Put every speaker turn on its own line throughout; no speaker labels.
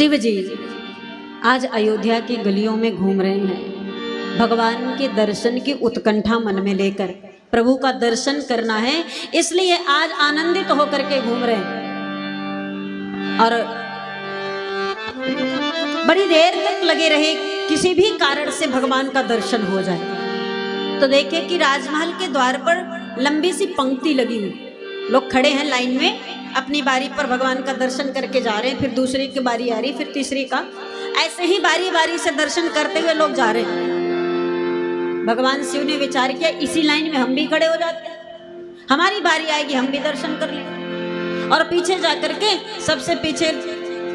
शिव जी आज अयोध्या की गलियों में घूम रहे हैं। भगवान के दर्शन की उत्कंठा मन में लेकर प्रभु का दर्शन करना है, इसलिए आज आनंदित होकर के घूम रहे हैं। और बड़ी देर तक लगे रहे, किसी भी कारण से भगवान का दर्शन हो जाए। तो देखे कि राजमहल के द्वार पर लंबी सी पंक्ति लगी हुई, लोग खड़े हैं लाइन में, अपनी बारी पर भगवान का दर्शन करके जा रहे हैं। फिर दूसरी की बारी आ रही, फिर तीसरी का, ऐसे ही बारी बारी से दर्शन करते हुए लोग जा रहे हैं। भगवान शिव ने विचार किया, इसी लाइन में हम भी खड़े हो जाते हैं, हमारी बारी आएगी, हम भी दर्शन कर लें। और पीछे जाकर के सबसे पीछे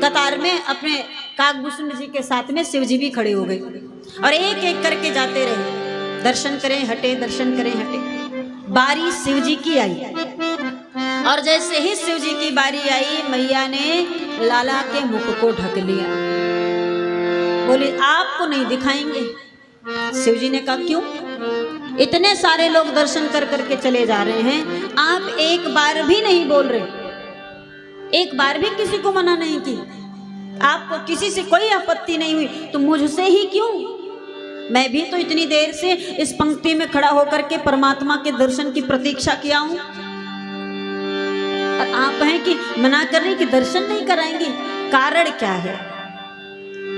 कतार में अपने काकभूषण जी के साथ में शिव जी भी खड़े हो गए और एक एक करके जाते रहे, दर्शन करें हटे, दर्शन करें हटे। बारी शिव जी की आई और जैसे ही शिव जी की बारी आई, मैया ने लाला के मुख को ढक लिया। बोले आपको नहीं दिखाएंगे। शिव जी ने कहा क्यों? इतने सारे लोग दर्शन कर करके चले जा रहे हैं, आप एक बार भी नहीं बोल रहे, एक बार भी किसी को मना नहीं की, आपको किसी से कोई आपत्ति नहीं हुई, तो मुझसे ही क्यों? मैं भी तो इतनी देर से इस पंक्ति में खड़ा होकर के परमात्मा के दर्शन की प्रतीक्षा किया हूं, और आप हैं कि मना कर रही कि दर्शन नहीं कराएंगे। कारण क्या है?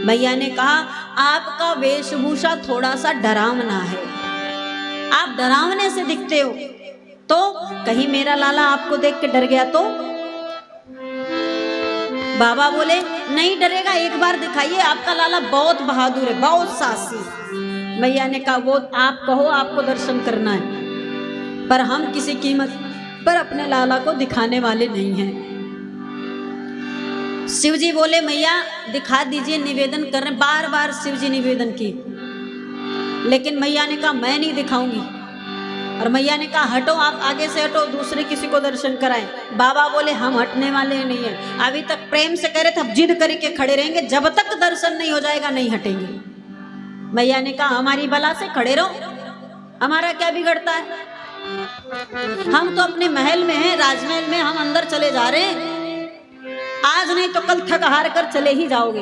मैया ने कहा आपका वेशभूषा थोड़ा सा डरावना है, आप डरावने से दिखते हो, तो कहीं मेरा लाला आपको देख के डर गया तो? बाबा बोले नहीं डरेगा, एक बार दिखाइए, आपका लाला बहुत बहादुर है, बहुत साहसी। मैया ने कहा वो आप कहो, आपको दर्शन करना है, पर हम किसी कीमत पर अपने लाला को दिखाने वाले नहीं हैं। शिव जी बोले मैया दिखा दीजिए, निवेदन कर रहे। बार बार शिव जी निवेदन की, लेकिन मैया ने कहा मैं नहीं दिखाऊंगी। और मैया ने कहा हटो, आप आगे से हटो, दूसरे किसी को दर्शन कराएं। बाबा बोले हम हटने वाले नहीं हैं, अभी तक प्रेम से कह रहे थे, अब जिद करके खड़े रहेंगे, जब तक दर्शन नहीं हो जाएगा नहीं हटेंगे। मैया ने कहा हमारी बला से खड़े रहो, हमारा क्या बिगड़ता है, हम तो अपने महल में हैं, राजमहल में, हम अंदर चले जा रहे हैं, आज नहीं तो कल थक हार कर चले ही जाओगे।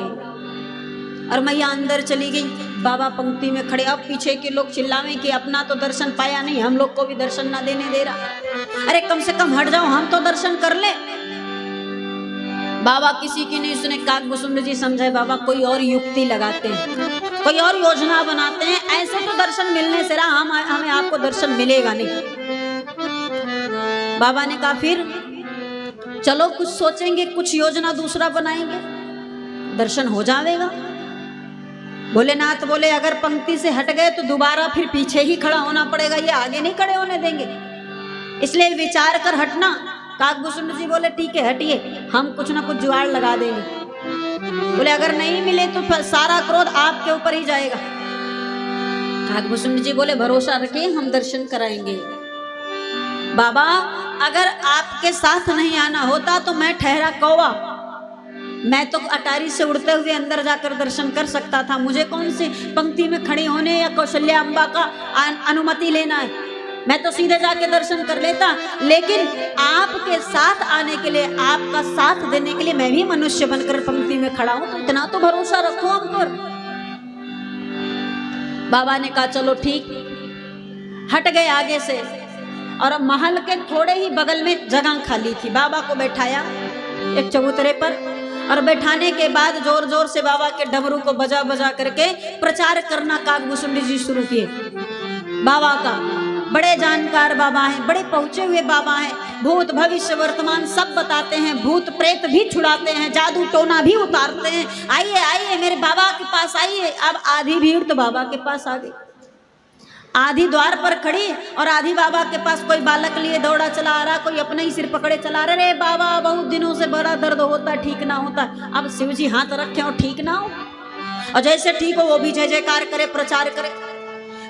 और मैया अंदर चली गई, बाबा पंक्ति में खड़े। अब पीछे के लोग चिल्लावे कि अपना तो दर्शन पाया नहीं, हम लोग को भी दर्शन ना देने दे रहा। अरे कम से कम हट जाओ, हम तो दर्शन कर ले। बाबा किसी की नहीं सुने। काकभूषण जी समझे बाबा कोई और युक्ति लगाते हैं, कोई और योजना बनाते हैं, ऐसे तो दर्शन मिलने से रहा, हमें आपको दर्शन मिलेगा नहीं। बाबा ने कहा फिर चलो कुछ सोचेंगे, कुछ योजना दूसरा बनाएंगे, दर्शन हो जाएगा। भोलेनाथ बोले अगर पंक्ति से हट गए तो दोबारा फिर पीछे ही खड़ा होना पड़ेगा, ये आगे नहीं खड़े होने देंगे, इसलिए विचार कर हटना। काकभूषण जी बोले ठीक है हटिए, हम कुछ ना कुछ जुगाड़ लगा देंगे। बोले अगर नहीं मिले तो फिर सारा क्रोध आपके ऊपर ही जाएगा। काकभूषण जी बोले भरोसा रखिए, हम दर्शन कराएंगे। बाबा अगर आपके साथ नहीं आना होता तो मैं ठहरा कौवा, मैं तो अटारी से उड़ते हुए अंदर जाकर दर्शन कर सकता था, मुझे कौन सी पंक्ति में खड़ी होने या कौशल्या अम्बा का अनुमति लेना है, मैं तो सीधे जाके दर्शन कर लेता। लेकिन आपके साथ आने के लिए, आपका साथ देने के लिए मैं भी मनुष्य बनकर पंक्ति में खड़ा हूं, तो इतना तो भरोसा रखो हम पर। बाबा ने कहा चलो ठीक, हट गए आगे से। और महल के थोड़े ही बगल में जगह खाली थी, बाबा को बैठाया एक चबूतरे पर, और बैठाने के बाद जोर जोर से बाबा के डमरू को बजा बजा करके प्रचार करना काकभूषण जी शुरू किए। बाबा का बड़े जानकार बाबा हैं, बड़े पहुंचे हुए बाबा हैं, भूत भविष्य वर्तमान सब बताते हैं, भूत प्रेत भी छुड़ाते हैं, जादू टोना भी उतारते हैं। आइए आइए मेरे बाबा के पास आइए। अब आधी भीड़ तो बाबा के पास आ गई, आधी द्वार पर खड़ी और आधी बाबा के पास। कोई बालक लिए दौड़ा चला आ रहा, कोई अपने ही सिर पकड़े चला रहे, रे बाबा बहुत दिनों से बड़ा दर्द होता, ठीक ना होता। अब शिव जी हाथ रखे और ठीक ना हो, और जैसे ठीक हो वो भी जय जयकार करे, प्रचार करे।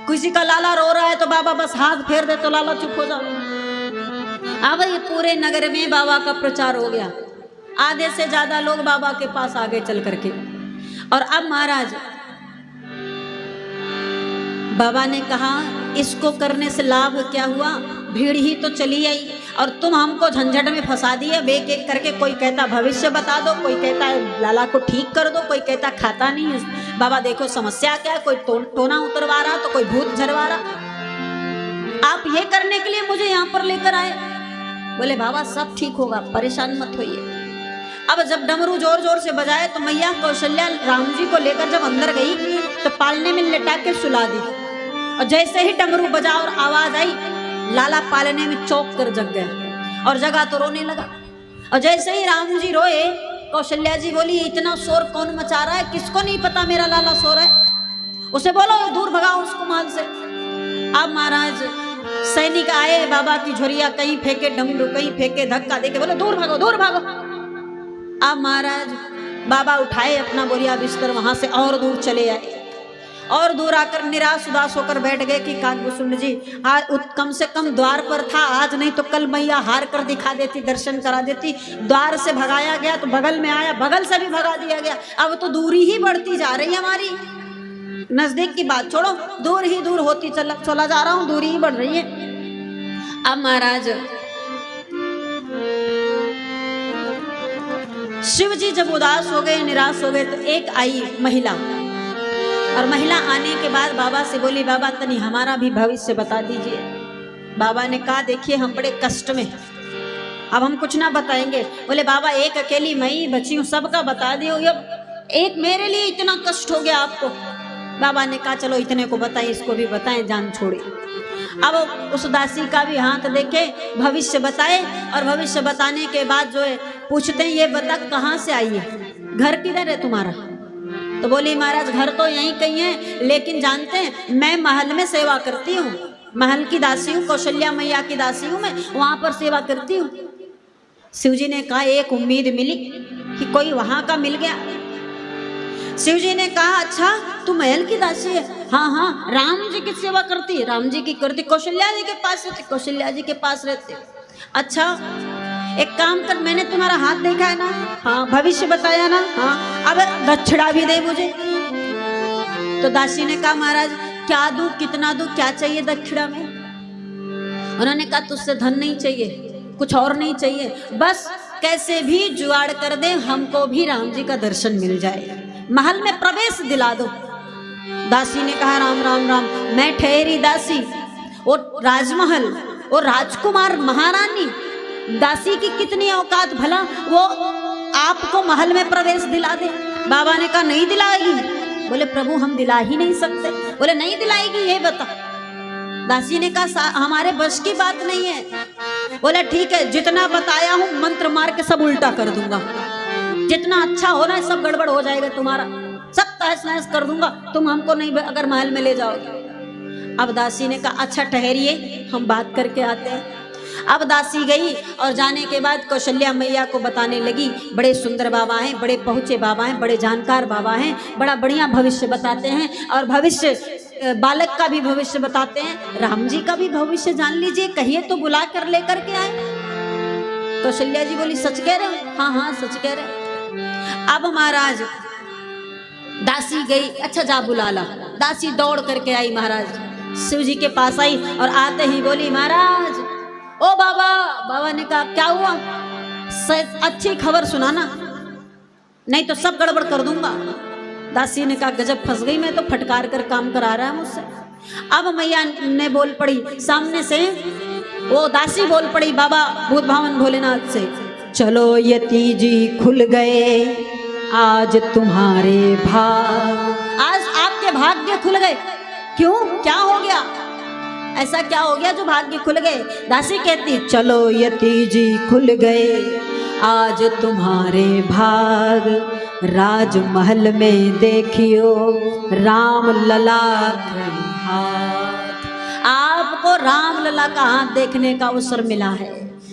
किसी का लाला रो रहा है तो बाबा बस हाथ फेर दे तो लाला चुप हो जाओ। अब ये पूरे नगर में बाबा का प्रचार हो गया, आधे से ज्यादा लोग बाबा के पास आगे चल करके। और अब महाराज बाबा ने कहा इसको करने से लाभ क्या हुआ, भीड़ ही तो चली आई और तुम हमको झंझट में फंसा दिए। अब एक एक करके कोई कहता भविष्य बता दो, कोई कहता है लाला को ठीक कर दो, कोई कहता खाता नहीं है। बाबा देखो समस्या क्या है, कोई टोना उतरवा रहा तो कोई भूत झरवा रहा, आप ये करने के लिए मुझे यहाँ पर लेकर आए। बोले बाबा सब ठीक होगा, परेशान मत होइए। अब जब डमरू जोर जोर से बजाए तो मैया कौशल्या राम जी को लेकर जब अंदर गई तो पालने में लिटा के सुला दी, और जैसे ही डमरू बजा और आवाज आई, लाला पालने में चौंक कर जग गया और जगा तो रोने लगा। और जैसे ही राम जी रोए, कौशल्या जी बोली इतना शोर कौन मचा रहा है, किसको नहीं पता मेरा लाला सो रहा है, उसे बोलो दूर भगाओ उसको महल से। अब महाराज सैनिक आए, बाबा की झोरिया कहीं फेंके डमरू, कहीं फेंके धक्का देके, बोले दूर भागो दूर भागो। अब महाराज बाबा उठाए अपना बोरिया बिस्तर, वहां से और दूर चले आए और दूर आकर निराश उदास होकर बैठ गए कि काकभूषुंड जी आज कम से कम द्वार पर था, आज नहीं तो कल मैया हार कर दिखा देती, दर्शन करा देती। द्वार से भगाया गया तो बगल में आया, बगल से भी भगा दिया गया, अब तो दूरी ही बढ़ती जा रही है हमारी। नजदीक की बात छोड़ो, दूर ही दूर होती चला जा रहा हूं, दूरी ही बढ़ रही है। अब महाराज शिव जी जब उदास हो गए, निराश हो गए, तो एक आई महिला, और महिला आने के बाद बाबा से बोली बाबा तनी हमारा भी भविष्य बता दीजिए। बाबा ने कहा देखिए हम बड़े कष्ट में, अब हम कुछ ना बताएंगे। बोले बाबा एक अकेली मैं ही बची हूँ, सबका बता दियो, एक मेरे लिए इतना कष्ट हो गया आपको। बाबा ने कहा चलो इतने को बताएं, इसको भी बताएं, जान छोड़े। अब उस दासी का भी हाथ देखे, भविष्य बताए, और भविष्य बताने के बाद जो है पूछते हैं ये बता कहाँ से आई है, घर किधर है तुम्हारा। तो बोली महाराज घर तो यहीं कहीं है, लेकिन जानते हैं मैं महल में सेवा करती हूँ, महल की दासी हूँ, कौशल्या मैया की दासी हूँ, मैं वहां पर सेवा करती हूँ। शिव जी ने कहा एक उम्मीद मिली कि कोई वहां का मिल गया। शिव जी ने कहा अच्छा तू महल की दासी है, हाँ हाँ राम जी की सेवा करती है, राम जी की करती, कौशल्या जी के पास रहती, कौशल्या जी के पास रहते। अच्छा एक काम कर, मैंने तुम्हारा हाथ देखा है ना, हाँ भविष्य बताया ना, हाँ अब दक्षिणा भी दे मुझे। तो दासी ने कहा महाराज क्या दूं, कितना दूं, क्या चाहिए दक्षिणा में। उन्होंने कहा तुझसे धन नहीं चाहिए, कुछ और नहीं चाहिए, बस कैसे भी जुगाड़ कर दे, हमको भी राम जी का दर्शन मिल जाए, महल में प्रवेश दिला दो। दासी ने कहा राम राम राम, मैं ठहरी दासी, वो राजमहल, वो राजकुमार महारानी, दासी की कितनी औकात, भला वो आपको महल में प्रवेश दिला दे। बाबा ने कहा नहीं दिलाएगी। बोले प्रभु हम दिला ही नहीं सकते। बोले नहीं दिलाएगी ये बता। दासी ने कहा हमारे बस की बात नहीं है। बोले ठीक है जितना बताया हूं मंत्र मार के सब उल्टा कर दूंगा, जितना अच्छा हो रहा है सब गड़बड़ हो जाएगा तुम्हारा, सब तहस नहस कर दूंगा, तुम हमको नहीं अगर महल में ले जाओगे। अब दासी ने कहा अच्छा ठहरिए हम बात करके आते हैं। अब दासी गई और जाने के बाद कौशल्या मैया को बताने लगी, बड़े सुंदर बाबा हैं, बड़े पहुँचे बाबा हैं, बड़े जानकार बाबा हैं, बड़ा बढ़िया भविष्य बताते हैं, और भविष्य बालक का भी भविष्य बताते हैं, राम जी का भी भविष्य जान लीजिए, कहिए तो बुला कर लेकर के आए। कौशल्या जी बोली सच कह रहे हो, हाँ हाँ सच कह रहे। अब महाराज दासी गई, अच्छा जा बुला ला। दासी दौड़ करके आई, महाराज शिव जी के पास आई और आते ही बोली महाराज ओ बाबा। बाबा ने कहा क्या हुआ, अच्छी खबर सुनाना नहीं तो सब गड़बड़ कर दूंगा। दासी ने कहा गजब फंस गई मैं तो, फटकार कर काम करा रहा है मुझसे। अब मैया ने बोल पड़ी सामने से, वो दासी बोल पड़ी बाबा भूत भावन भोलेनाथ से, चलो यति जी खुल गए आज तुम्हारे भाग, आज आपके भाग्य खुल गए। क्यों क्या हो गया, ऐसा क्या हो गया जो भाग्य खुल गए। दासी कहती चलो यति जी खुल गए आज तुम्हारे भाग, राजमहल में देखियो राम लला हाथ। आपको राम लला का हाथ देखने का अवसर मिला है,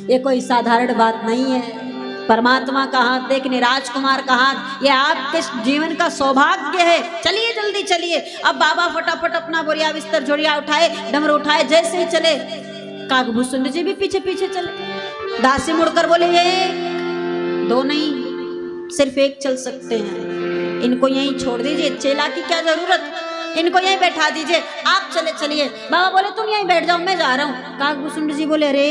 ये कोई साधारण बात नहीं है। परमात्मा का हाथ देखने, राजकुमार का हाथ, ये आपके जीवन का सौभाग्य है। चलिए जल्दी चलिए। अब बाबा फटाफट अपना बोरिया बिस्तर झोरिया उठाए, डमरू उठाए, जैसे ही चले काकभूषुंड जी भी पीछे पीछे चले। दासी मुड़कर बोले एक दो नहीं सिर्फ एक चल सकते हैं, इनको यहीं छोड़ दीजिए, चेला की क्या जरूरत। इनको यहीं बैठा दीजिए, आप चले चलिए। बाबा बोले तुम यहीं बैठ जाओ, मैं जा रहा हूँ। काकभूषुंड जी बोले अरे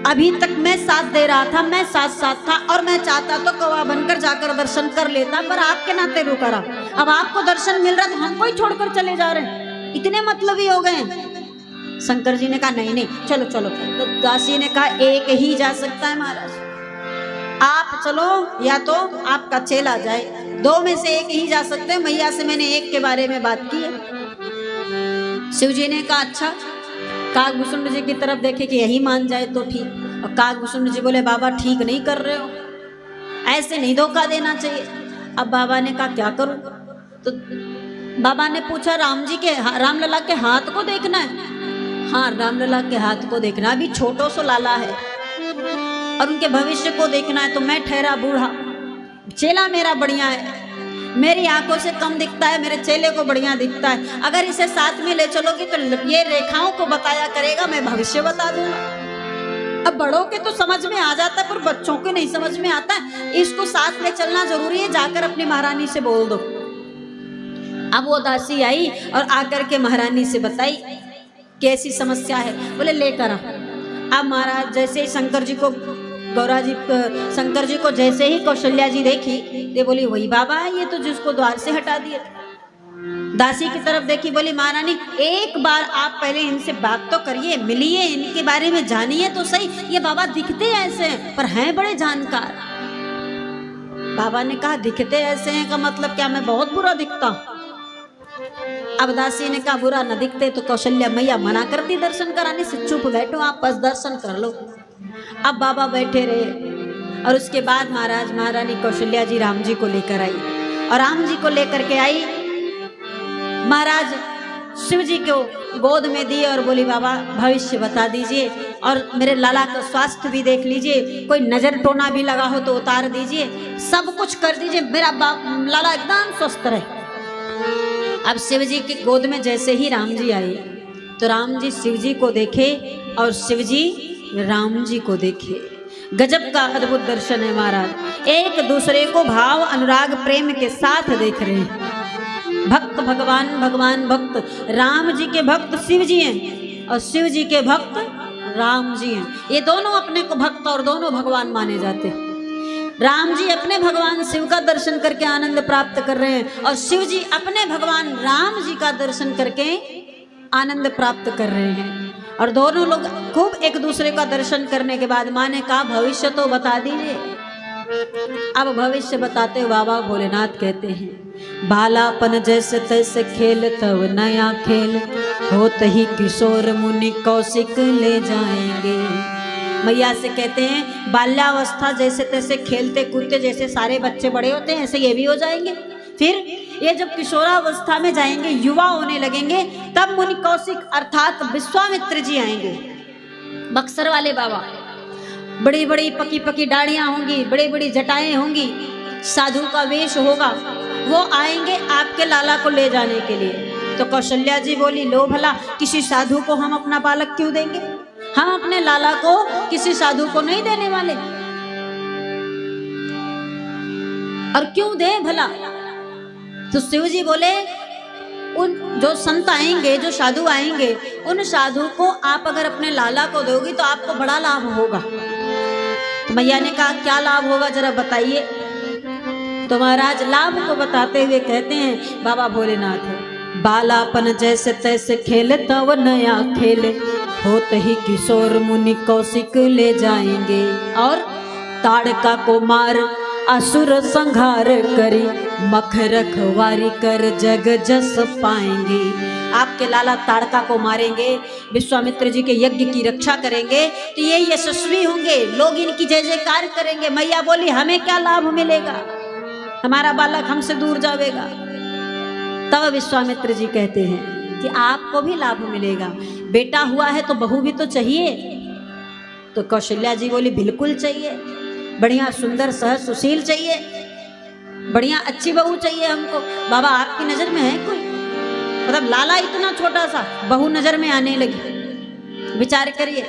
अभी तक मैं साथ दे रहा था, मैं साथ साथ था, और मैं चाहता तो कौवा बनकर जाकर दर्शन कर लेता, पर आपके नाते रुका रहा। अब आपको दर्शन मिल रहा तो हमको ही छोड़कर चले जा रहे हैं, इतने मतलबी हो गए। शंकर जी ने कहा नहीं नहीं चलो चलो। तो दासी ने कहा एक ही जा सकता है महाराज, आप चलो या तो आपका चेला जाए, दो में से एक ही जा सकते हैं। मैया से मैंने एक के बारे में बात की है। शिव जी ने कहा अच्छा। काकभूषुंड जी की तरफ देखे कि यही मान जाए तो ठीक। और काकभूषुंड जी बोले बाबा ठीक नहीं कर रहे हो, ऐसे नहीं धोखा देना चाहिए। अब बाबा ने कहा क्या करूं? तो बाबा ने पूछा रामलला के हाथ को देखना है? हाँ रामलला के हाथ को देखना, अभी छोटो सो लाला है और उनके भविष्य को देखना है। तो मैं ठहरा बूढ़ा, चेला मेरा बढ़िया है, मेरी आंखों से कम दिखता है, मेरे चेले को बढ़िया दिखता है। अगर इसे साथ में ले चलोगी तो ये रेखाओं को बताया करेगा, मैं भविष्य बता दूंगा। अब बड़ों के तो समझ में आ जाता है पर बच्चों के नहीं समझ में आता है, इसको साथ ले चलना जरूरी है। जाकर अपनी महारानी से बोल दो। अब वो दासी आई और आकर के महारानी से बताई कैसी समस्या है। बोले लेकर आ। अब महाराज जैसे ही शंकर जी को जैसे ही कौशल्या जी देखी, ये बोली वही बाबा है, ये तो जिसको द्वार से हटा दिया। दासी की तरफ देखी, बोली महारानी एक बार आप पहले इनसे बात तो करिए, मिलिए, इनके बारे में जानिए तो सही। ये बाबा दिखते ऐसे हैं पर हैं बड़े जानकार। बाबा ने कहा दिखते ऐसे हैं का मतलब क्या मैं बहुत बुरा दिखता हूं? अब दासी ने कहा बुरा न दिखते तो कौशल्या मैया मना करती दर्शन कराने से, चुप बैठो आप बस दर्शन कर लो। अब बाबा बैठे रहे और उसके बाद महाराज महारानी कौशल्या जी राम जी को लेकर आई और राम जी को लेकर के आई महाराज शिव जी को गोद में दी और बोली बाबा भविष्य बता दीजिए और मेरे लाला का स्वास्थ्य भी देख लीजिए, कोई नजर टोना भी लगा हो तो उतार दीजिए, सब कुछ कर दीजिए, मेरा लाला एकदम स्वस्थ रहे। अब शिव जी की गोद में जैसे ही राम जी आए तो राम जी शिव जी को देखे और शिव जी राम जी को देखे। गजब का अद्भुत दर्शन है महाराज, एक दूसरे को भाव अनुराग प्रेम के साथ देख रहे हैं। भक्त भगवान, भगवान भक्त। राम जी के भक्त शिव जी हैं और शिव जी के भक्त राम जी हैं। ये दोनों अपने को भक्त और दोनों भगवान माने जाते हैं। राम जी अपने भगवान शिव का दर्शन करके आनंद प्राप्त कर रहे हैं और शिव जी अपने भगवान राम जी का दर्शन करके आनंद प्राप्त कर रहे हैं। और दोनों लोग खूब एक दूसरे का दर्शन करने के बाद माँ ने कहा भविष्य तो बता दीजिए। अब भविष्य बताते बाबा भोलेनाथ कहते हैं बालापन जैसे तैसे खेल तब नया खेल, होत ही किशोर मुनि कौशिक ले जाएंगे। मैया से कहते हैं बाल्यावस्था जैसे तैसे खेलते कूदते जैसे सारे बच्चे बड़े होते हैं ऐसे ये भी हो जाएंगे। फिर ये जब किशोरावस्था में जाएंगे, युवा होने लगेंगे, तब मुनि कौशिक अर्थात विश्वामित्र जी आएंगे। बक्सर वाले बाबा, बड़ी बड़ी पकी पकी दाढ़ियां होंगी, बड़ी बड़ी जटाएं होंगी, साधु का वेश होगा, वो आएंगे आपके लाला को ले जाने के लिए। तो कौशल्या जी बोली लो भला किसी साधु को हम अपना बालक क्यों देंगे, हम अपने लाला को किसी साधु को नहीं देने वाले, और क्यों दे भला। तो शिव जी बोले उन जो संत आएंगे, जो साधु आएंगे, उन साधु को आप अगर अपने लाला को दोगी तो आपको बड़ा लाभ होगा। तो मैया ने कहा क्या लाभ होगा जरा बताइए। तो महाराज लाभ को बताते हुए कहते हैं बाबा भोलेनाथ बालापन जैसे तैसे खेल तब नया खेल, होत ही किशोर मुनि कौशिक ले जाएंगे। और ताड़का को मार असुर संहार करी, मख रखवारी कर जग जस पाएंगे। आपके लाला ताड़का को मारेंगे, विश्वामित्र जी के यज्ञ की रक्षा करेंगे तो ये यशस्वी होंगे, लोग इनकी जय जयकार करेंगे। मैया बोली हमें क्या लाभ मिलेगा, हमारा बालक हमसे दूर जाएगा। तब विश्वामित्र जी कहते हैं कि आपको भी लाभ मिलेगा, बेटा हुआ है तो बहू भी तो चाहिए। तो कौशल्या जी बोली बिल्कुल चाहिए, बढ़िया सुंदर सहज सुशील चाहिए, बढ़िया अच्छी बहू चाहिए हमको। बाबा आपकी नजर में है कोई, मतलब लाला इतना छोटा सा, बहू नजर में आने लगी, विचार करिए।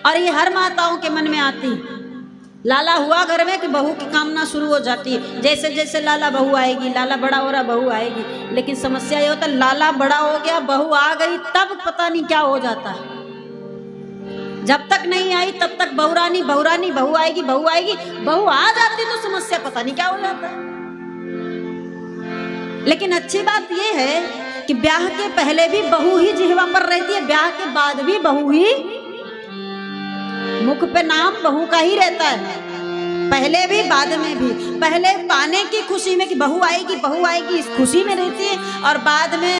और ये हर माताओं के मन में आती है, लाला हुआ घर में कि बहू की कामना शुरू हो जाती है, जैसे जैसे लाला बहू आएगी, लाला बड़ा हो रहा बहू आएगी। लेकिन समस्या ये होता है लाला बड़ा हो गया बहू आ गई तब पता नहीं क्या हो जाता है। जब तक नहीं आई तब तक बहुरानी बहुरानी, बहू आएगी बहू आएगी, बहू आ जाती तो समस्या पता नहीं क्या हो जाता है। लेकिन अच्छी बात यह है कि ब्याह के पहले भी बहू ही जिह्वा पर रहती है, ब्याह के बाद भी बहू ही, मुख पे नाम बहू का ही रहता है, पहले भी बाद में भी। पहले पाने की खुशी में कि बहू आएगी इस खुशी में रहती है, और बाद में